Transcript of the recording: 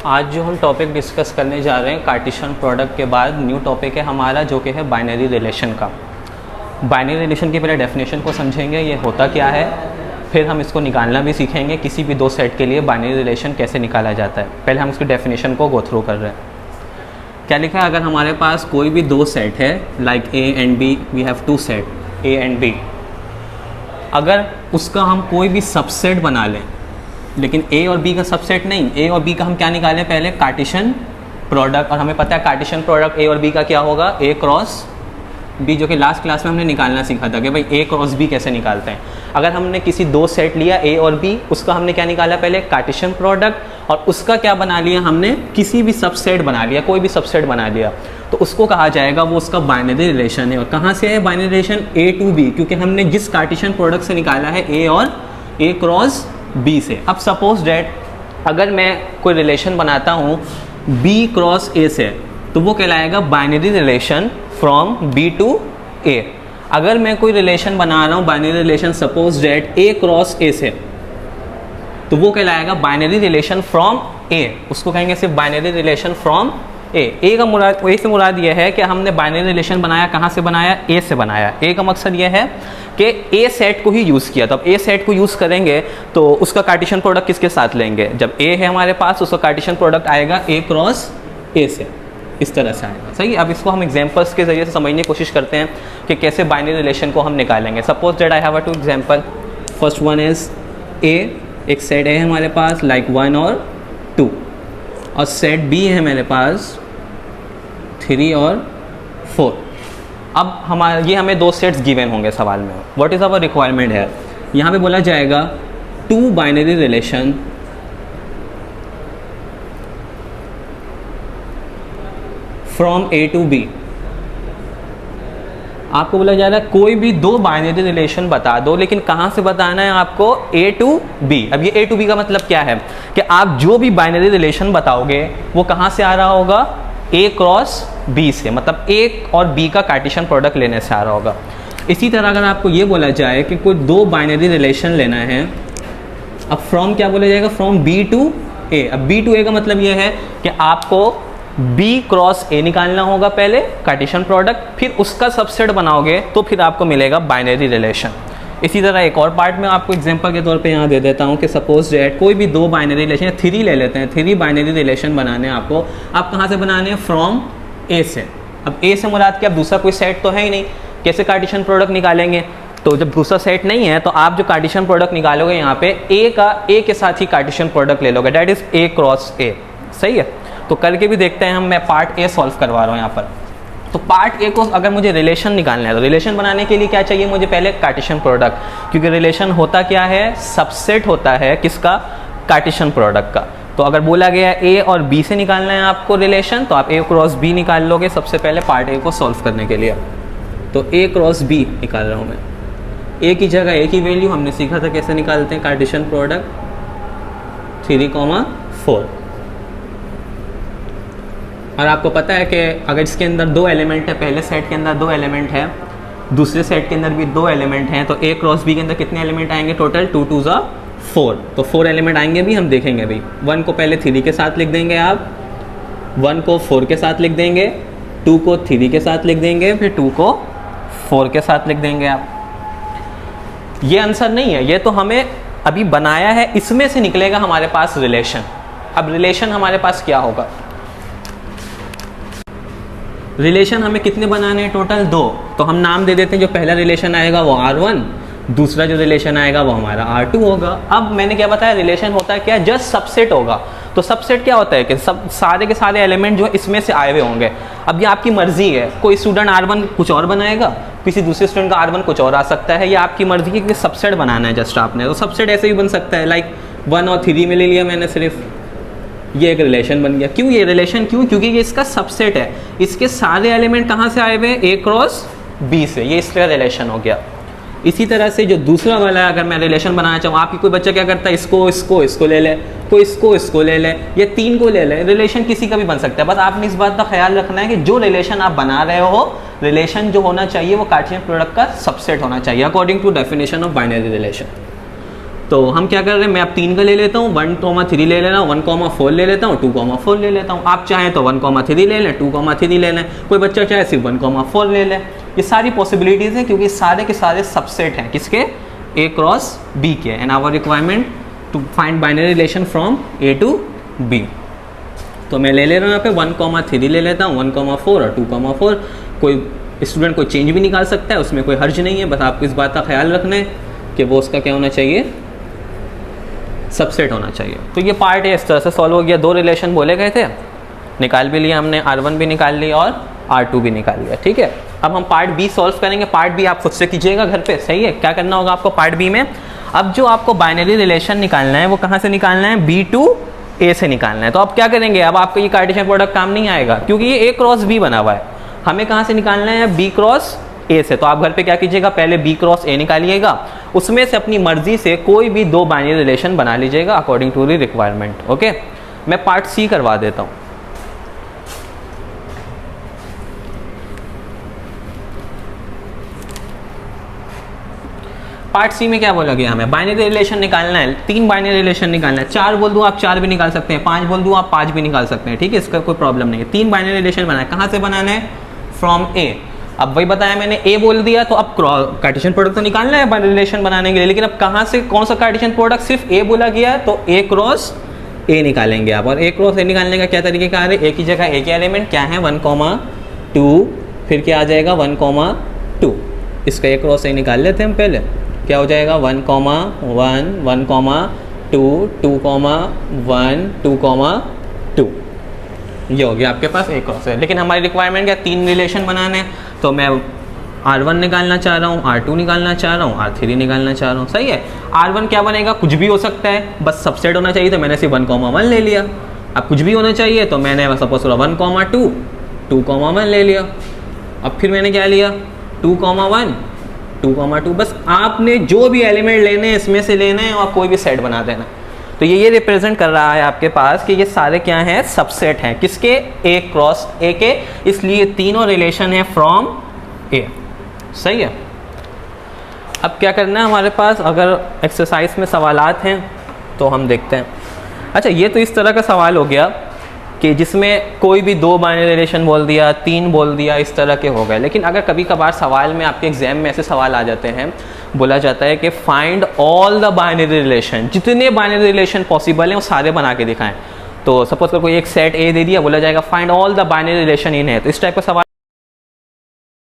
आज जो हम टॉपिक डिस्कस करने जा रहे हैं कार्टेशियन प्रोडक्ट के बाद न्यू टॉपिक है हमारा जो कि है बाइनरी रिलेशन का। बाइनरी रिलेशन की पहले डेफिनेशन को समझेंगे, ये होता क्या है, फिर हम इसको निकालना भी सीखेंगे। किसी भी दो सेट के लिए बाइनरी रिलेशन कैसे निकाला जाता है, पहले हम उसकी डेफिनेशन को गो थ्रू कर रहे हैं। क्या लिखा है, अगर हमारे पास कोई भी दो सेट है like A and B, we have two set A and B, अगर उसका हम कोई भी सबसेट बना लें, लेकिन ए और बी का सबसेट नहीं, ए और बी का हम क्या निकालें पहले, कार्टेशियन प्रोडक्ट। और हमें पता है कार्टेशियन प्रोडक्ट ए और बी का क्या होगा, ए क्रॉस बी, जो कि लास्ट क्लास में हमने निकालना सीखा था कि भाई ए क्रॉस बी कैसे निकालते हैं। अगर हमने किसी दो सेट लिया ए और बी, उसका हमने क्या निकाला पहले, कार्टेशियन प्रोडक्ट, और उसका क्या बना लिया हमने, किसी भी सबसेट बना लिया, कोई भी सबसेट बना लिया, तो उसको कहा जाएगा वो उसका बाइनरी रिलेशन है। और कहाँ से है binary relation, A to B, क्योंकि हमने जिस कार्टेशियन प्रोडक्ट से निकाला है ए और ए क्रॉस बी से। अब सपोज डैट अगर मैं कोई रिलेशन बनाता हूँ बी क्रॉस ए से, तो वो कहलाएगा binary relation from B to A. अगर मैं कोई रिलेशन बना रहा हूँ binary relation suppose that A cross A से, तो वो कहलाएगा बाइनरी रिलेशन फ्रॉम ए, उसको कहेंगे सिर्फ बाइनरी रिलेशन फ्रॉम ए का मुराद, ए से मुराद ये है कि हमने बाइनरी रिलेशन बनाया, कहाँ से बनाया, ए से बनाया। ए का मकसद ये है कि ए सेट को ही यूज़ किया, तो अब ए सेट को यूज़ करेंगे तो उसका कार्टेशियन प्रोडक्ट किसके साथ लेंगे, जब ए है हमारे पास उसका कार्टेशियन प्रोडक्ट आएगा ए क्रॉस ए से, इस तरह से आएगा। सही, अब इसको हम एग्जांपल्स के जरिए से समझने की कोशिश करते हैं कि कैसे बाइनरी रिलेशन को हम निकालेंगे। Suppose that I have a two example, first one is a, एक सेट है हमारे पास लाइक 1 और 2, और सेट बी है मेरे पास 3 और 4। अब हमारा ये हमें दो सेट्स गिवन होंगे सवाल में, व्हाट इज़ आवर रिक्वायरमेंट है, यहाँ पे बोला जाएगा two binary relation from A to B. आपको बोला जा रहा है कोई भी दो बाइनरी रिलेशन बता दो, लेकिन कहाँ से बताना है आपको, ए टू बी। अब ये ए टू बी का मतलब क्या है कि आप जो भी बाइनरी रिलेशन बताओगे वो कहाँ से आ रहा होगा, ए क्रॉस बी से, मतलब ए और बी का कार्टेशियन प्रोडक्ट लेने से आ रहा होगा। इसी तरह अगर आपको ये बोला जाए कि कोई दो बाइनरी रिलेशन लेना है, अब फ्रॉम क्या बोला जाएगा, फ्रॉम बी टू ए। अब बी टू ए का मतलब ये है कि आपको बी क्रॉस ए निकालना होगा पहले कार्टेशियन प्रोडक्ट, फिर उसका सबसेट बनाओगे तो फिर आपको मिलेगा बाइनरी रिलेशन। इसी तरह एक और पार्ट में आपको एग्जांपल के तौर पे यहाँ दे देता हूँ कि सपोज डैट कोई भी दो बाइनरी रिलेशन, 3 ले लेते हैं, 3 बाइनरी रिलेशन बनाने हैं आपको। आप कहाँ से बनाने हैं, फ्रॉम ए से। अब ए से मुराद क्या, अब दूसरा कोई सेट तो है ही नहीं, कैसे कार्टेशियन प्रोडक्ट निकालेंगे, तो जब दूसरा सेट नहीं है तो आप जो कार्टेशियन प्रोडक्ट निकालोगे यहाँ पे ए के साथ ही कार्टेशियन प्रोडक्ट ले लोगे, डैट इज ए क्रॉस ए। सही है, तो करके भी देखते हैं हम, मैं पार्ट ए सॉल्व करवा रहा हूँ यहाँ पर। तो पार्ट ए को अगर मुझे रिलेशन निकालना है, तो रिलेशन बनाने के लिए क्या चाहिए मुझे, पहले कार्टेशियन प्रोडक्ट, क्योंकि रिलेशन होता क्या है, सबसेट होता है किसका, कार्टेशियन प्रोडक्ट का। तो अगर बोला गया ए और बी से निकालना है आपको रिलेशन, तो आप ए क्रॉस बी निकाल लोगे सबसे पहले पार्ट ए को सॉल्व करने के लिए। तो ए क्रॉस बी निकाल रहा हूँ मैं, ए की जगह ए की वैल्यू हमने सीखा था कैसे निकालते हैं कार्टेशियन प्रोडक्ट, 3,4। और आपको पता है कि अगर इसके अंदर दो एलिमेंट है, पहले सेट के अंदर 2 एलिमेंट है, दूसरे सेट के अंदर भी 2 एलिमेंट हैं, तो ए क्रॉस बी के अंदर कितने एलिमेंट आएंगे टोटल, 2 2 ज़ा 4, तो 4 एलिमेंट आएंगे भी, हम देखेंगे भाई। 1 को पहले 3 के साथ लिख देंगे आप, 1 को 4 के साथ लिख देंगे, 2 को 3 के साथ लिख देंगे, फिर 2 को 4 के साथ लिख देंगे आप। ये आंसर नहीं है, ये तो हमें अभी बनाया है, इसमें से निकलेगा हमारे पास रिलेशन। अब रिलेशन हमारे पास क्या होगा, रिलेशन हमें कितने बनाने हैं, टोटल 2। तो हम नाम दे देते हैं, जो पहला रिलेशन आएगा वो R1, दूसरा जो रिलेशन आएगा वो हमारा R2 होगा। अब मैंने क्या बताया, रिलेशन होता है क्या, जस्ट सबसेट होगा। तो सबसेट क्या होता है कि सब सारे के सारे एलिमेंट जो इसमें से आए हुए होंगे। अब ये आपकी मर्जी है, कोई स्टूडेंट R1 कुछ और बनाएगा, किसी दूसरे स्टूडेंट का R1 कुछ और आ सकता है, ये आपकी मर्जी है कि सबसेट बनाना है जस्ट आपने। तो सबसेट ऐसे भी बन सकता है, लाइक 1 और 3 में ले लिया मैंने सिर्फ, ये एक रिलेशन बन गया। क्यों ये रिलेशन, क्यों, क्योंकि ये इसका सबसेट है, इसके सारे एलिमेंट कहाँ से आए हुए हैं, ए क्रॉस बी से, ये इसका रिलेशन हो गया। इसी तरह से जो दूसरा वाला है, अगर मैं रिलेशन बनाना चाहूँ, आपकी कोई बच्चा क्या करता है, इसको ले ले, कोई इसको ले ले, या 3 को ले ले, रिलेशन किसी का भी बन सकता है। बस आपने इस बात का ख्याल रखना है कि जो रिलेशन आप बना रहे हो, रिलेशन जो होना चाहिए वो कार्टेशियन प्रोडक्ट का सबसेट होना चाहिए, according to definition of binary relation. तो हम क्या कर रहे हैं, मैं अब 3 का ले लेता हूँ, 1,3 ले लेना, 1,4 ले लेता हूँ, 2,4 ले लेता हूँ। आप चाहें तो 1,3 ले लें, 2,3 ले लें, कोई बच्चा चाहे सिर्फ 1,4 ले लें। ये सारी पॉसिबिलिटीज़ हैं क्योंकि सारे के सारे सबसेट हैं किसके, A क्रॉस B के। And our requirement to find binary relation from A to B। तो मैं ले रहा हूँ यहाँ पे 1,3 ले लेता हूँ, 1,4 और 2,4। कोई स्टूडेंट कोई चेंज भी निकाल सकता है, उसमें कोई हर्ज नहीं है, बस आपको इस बात का ख्याल रखना है कि वो उसका क्या होना चाहिए, सबसेट होना चाहिए। तो ये पार्ट है, इस तरह से सॉल्व हो गया। 2 रिलेशन बोले गए थे, निकाल भी लिया हमने, R1 भी निकाल लिया और R2 भी निकाल लिया। ठीक है, अब हम पार्ट बी सॉल्व करेंगे। पार्ट बी आप खुद से कीजिएगा घर पे, सही है। क्या करना होगा आपको पार्ट बी में, अब जो आपको बाइनरी रिलेशन निकालना है वो कहाँ से निकालना है, B टू A से निकालना है। तो अब क्या करेंगे, अब आपको ये कार्टेशियन प्रोडक्ट काम नहीं आएगा क्योंकि ये A क्रॉस B बना हुआ है। हमें कहाँ से निकालना है, B क्रॉस A से। तो आप घर पे क्या कीजिएगा, पहले B क्रॉस A निकालिएगा, उसमें से अपनी मर्जी से कोई भी 2 बाइनरी रिलेशन बना लीजिएगा according to the requirement. Okay, मैं पार्ट सी करवा देता हूँ। पार्ट सी में क्या बोला गया, हमें बाइनरी रिलेशन निकालना है। 3 बाइनरी रिलेशन निकालना है। 4 बोल दूँ आप 4 भी निकाल सकते हैं, 5 बोल दूँ आप 5 भी निकाल सकते हैं। ठीक है, इसका कोई प्रॉब्लम नहीं है। 3 बाइनरी रिलेशन बनाना है। कहाँ से बनाना है, फ्रॉम A। अब वही बताया मैंने, A बोल दिया तो अब कार्टेशियन प्रोडक्ट तो निकालना है बाइनरी रिलेशन बनाने के लिए, लेकिन अब कहाँ से, कौन सा कार्टेशियन प्रोडक्ट, सिर्फ A बोला गया तो A क्रॉस A निकालेंगे आप। और A क्रॉस A निकालने का क्या तरीके का है, A की जगह A के एलिमेंट क्या है, 1,2, फिर क्या आ जाएगा 1,2। इसका A क्रॉस A निकाल लेते हैं हम पहले। क्या हो जाएगा 1,1, 1,2, 2,1, 2,2। ये हो गया आपके पास A क्रॉस है। लेकिन हमारी रिक्वायरमेंट क्या, 3 रिलेशन बनाने हैं। तो मैं R1 निकालना चाह रहा हूँ, R2 निकालना चाह रहा हूँ, R3 निकालना चाह रहा हूँ। सही है। R1 क्या बनेगा, कुछ भी हो सकता है, बस सबसेट होना चाहिए। तो मैंने सिर्फ 1,1 ले लिया। अब कुछ भी होना चाहिए तो मैंने सपोज 1,2, 2,1 ले लिया। अब फिर मैंने क्या लिया, 2,1, 2,2। बस आपने जो भी एलिमेंट लेने हैं इसमें से लेना है और कोई भी सेट बना देना। तो ये रिप्रेजेंट कर रहा है आपके पास कि ये सारे क्या हैं, सबसेट हैं किसके, A क्रॉस A के। इसलिए तीनों रिलेशन है फ्रॉम A। सही है। अब क्या करना है हमारे पास, अगर एक्सरसाइज में सवालात हैं तो हम देखते हैं। अच्छा, ये तो इस तरह का सवाल हो गया कि जिसमें कोई भी 2 बाइनरी रिलेशन बोल दिया, 3 बोल दिया, इस तरह के हो गए। लेकिन अगर कभी कभार सवाल में आपके एग्जाम में ऐसे सवाल आ जाते हैं, बोला जाता है कि find all the binary relation, जितने बाइनरी रिलेशन पॉसिबल हैं वो सारे बना के दिखाएं। तो सपोज कोई एक सेट A दे दिया, बोला जाएगा find all the binary relation in है। तो इस टाइप का सवाल